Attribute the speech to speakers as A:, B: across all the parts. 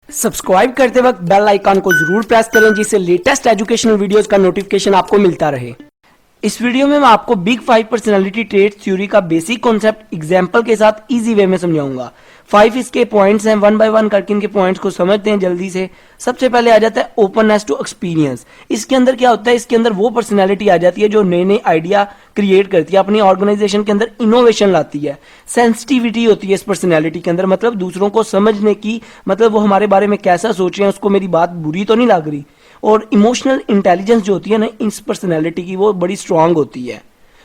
A: Subscribe करते वक्त bell icon को जरूर प्रेस करें जिससे लेटेस्ट एजुकेशनल वीडियोस का नोटिफिकेशन आपको मिलता रहे। इस वीडियो में मैं आपको बिग 5 पर्सनालिटी ट्रेट थ्योरी का बेसिक कॉन्सेप्ट एग्जांपल के साथ इजी वे में समझाऊंगा। 5 इसके पॉइंट्स हैं, वन बाय वन करके इनके पॉइंट्स को समझते हैं जल्दी से। सबसे पहले आ जाता है ओपननेस टू एक्सपीरियंस। इसके अंदर क्या होता है, इसके अंदर वो पर्सनैलिटी आ जाती है जो नए नए आइडिया क्रिएट करती है, अपनी ऑर्गेनाइजेशन के अंदर इनोवेशन लाती है। सेंसिटिविटी होती है इस पर्सनैलिटी के अंदर, मतलब दूसरों को समझने की, मतलब वो हमारे बारे में कैसा सोच रहे हैं, उसको मेरी बात बुरी तो नहीं लग रही। और इमोशनल इंटेलिजेंस जो होती है ना इस पर्सनैलिटी की, वो बड़ी स्ट्रांग होती है।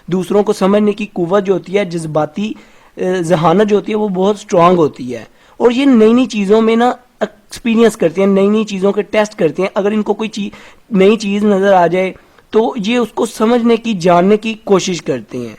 A: दूसरों को समझने की कुव्वत जो होती है, जज्बाती जहानत जो होती है, वो बहुत स्ट्रांग होती है। और ये नई नई चीज़ों में ना एक्सपीरियंस करते हैं, नई नई चीज़ों के टेस्ट करते हैं। अगर इनको कोई नई चीज़ नज़र आ जाए तो ये उसको समझने की, जानने की कोशिश करते हैं।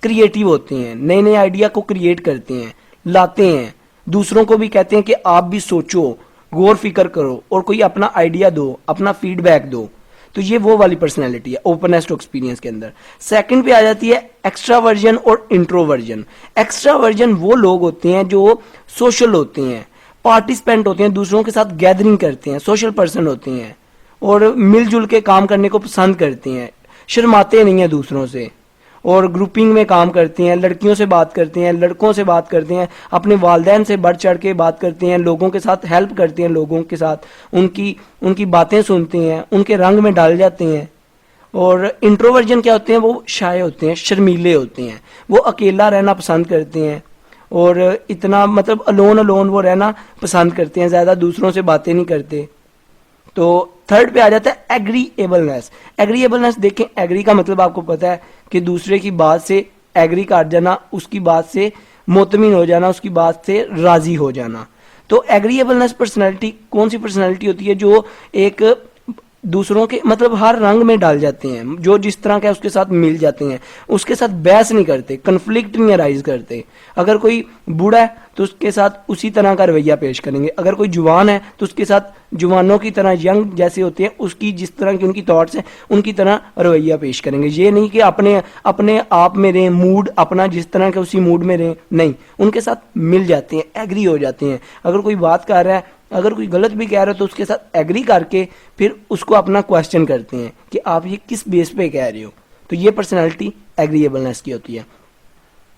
A: क्रिएटिव होते हैं, नए नए आइडिया को क्रिएट करते हैं, लाते हैं। दूसरों को भी कहते हैं कि आप भी सोचो, गौर फिक्र करो और कोई अपना आइडिया दो, अपना फीडबैक दो। तो ये वो वाली पर्सनैलिटी है ओपननेस टू एक्सपीरियंस के अंदर। सेकंड पे आ जाती है एक्स्ट्रावर्जन और इंट्रोवर्जन। एक्स्ट्रावर्जन वो लोग होते हैं जो सोशल होते हैं, पार्टिसिपेंट होते हैं, दूसरों के साथ गैदरिंग करते हैं, सोशल पर्सन होते हैं और मिलजुल के काम करने को पसंद करते हैं, शर्माते नहीं हैं दूसरों से और ग्रुपिंग में काम करते हैं। लड़कियों से बात करते हैं, लड़कों से बात करते हैं, अपने वालिदैन से बढ़ चढ़ के बात करते हैं, लोगों के साथ हेल्प करते हैं, लोगों के साथ उनकी बातें सुनते हैं, उनके रंग में डाल जाते हैं। और इंट्रोवर्जन क्या होते हैं, वो शाय होते हैं, शर्मीले होते हैं, वो अकेला रहना पसंद करते हैं और इतना मतलब अलोन वो रहना पसंद करते हैं, ज़्यादा दूसरों से बातें नहीं करते। तो थर्ड पे आ जाता है एग्रीएबलनेस। एग्रीएबलनेस देखें, एग्री का मतलब आपको पता है कि दूसरे की बात से एग्री कर जाना, उसकी बात से मुतमिन हो जाना, उसकी बात से राजी हो जाना। तो एग्रीएबलनेस पर्सनालिटी कौन सी पर्सनालिटी होती है, जो एक दूसरों के मतलब हर रंग में डाल जाते हैं, जो जिस तरह का उसके साथ मिल जाते हैं, उसके साथ बहस नहीं करते, कन्फ्लिक्ट नहीं अराइज करते। अगर कोई बूढ़ा है तो उसके साथ उसी तरह का रवैया पेश करेंगे, अगर कोई जुवान है तो उसके साथ जुवानों की तरह, यंग जैसे होते हैं उसकी जिस तरह की उनकी थॉट्स हैं उनकी तरह रवैया पेश करेंगे। ये नहीं कि अपने अपने आप में रहें, मूड अपना जिस तरह के उसी मूड में रहें, नहीं, उनके साथ मिल जाते हैं, एग्री हो जाते हैं। अगर कोई बात कर रहा है, अगर कोई गलत भी कह रहा है तो उसके साथ एग्री करके फिर उसको अपना क्वेश्चन करते हैं कि आप ये किस बेस पे कह रहे हो। तो ये पर्सनालिटी एग्रीएबलनेस की होती है।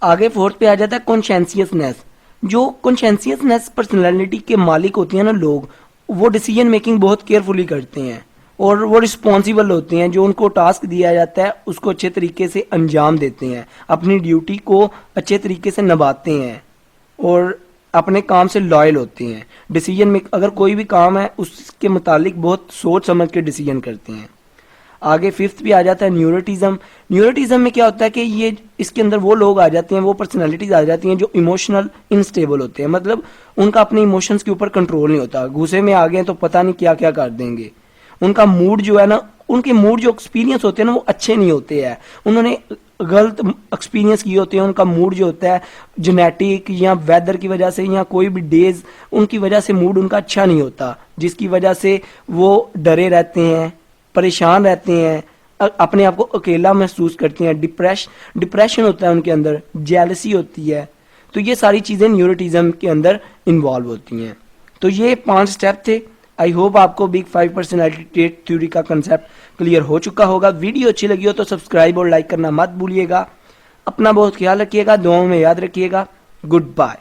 A: आगे फोर्थ पे आ जाता है कॉन्शेंसियसनेस। जो कॉन्शेंसियसनेस पर्सनालिटी के मालिक होती हैं ना लोग, वो डिसीजन मेकिंग बहुत केयरफुली करते हैं और वो रिस्पॉन्सिबल होते हैं। जो उनको टास्क दिया जाता है उसको अच्छे तरीके से अंजाम देते हैं, अपनी ड्यूटी को अच्छे तरीके से निभाते हैं और अपने काम से लॉयल होते हैं। डिसीजन में अगर कोई भी काम है उसके मुतालिक बहुत सोच समझ के डिसीजन करते हैं। आगे फिफ्थ भी आ जाता है न्यूरोटिज्म। न्यूरोटिज्म में क्या होता है कि ये इसके अंदर वो लोग आ जाते हैं, वो पर्सनालिटीज आ जाती हैं जो इमोशनल इनस्टेबल होते हैं, मतलब उनका अपने इमोशंस के ऊपर कंट्रोल नहीं होता। गुस्से में आ गए तो पता नहीं क्या क्या कर देंगे। उनका मूड जो है ना, उनके मूड जो एक्सपीरियंस होते हैं ना वो अच्छे नहीं होते हैं, उन्होंने गलत एक्सपीरियंस किए होते हैं। उनका मूड जो होता है जेनेटिक या वेदर की वजह से या कोई भी डेज उनकी वजह से मूड उनका अच्छा नहीं होता, जिसकी वजह से वो डरे रहते हैं, परेशान रहते हैं, अपने आप को अकेला महसूस करते हैं, डिप्रेशन होता है उनके अंदर, जेलसी होती है। तो ये सारी चीज़ें न्यूरोटिज्म के अंदर इन्वॉल्व होती हैं। तो ये 5 स्टेप थे। आई होप आपको बिग 5 पर्सनालिटी ट्रेट थ्योरी का कंसेप्ट क्लियर हो चुका होगा। वीडियो अच्छी लगी हो तो सब्सक्राइब और लाइक करना मत भूलिएगा। अपना बहुत ख्याल रखिएगा, दुआओं में याद रखिएगा। Good bye.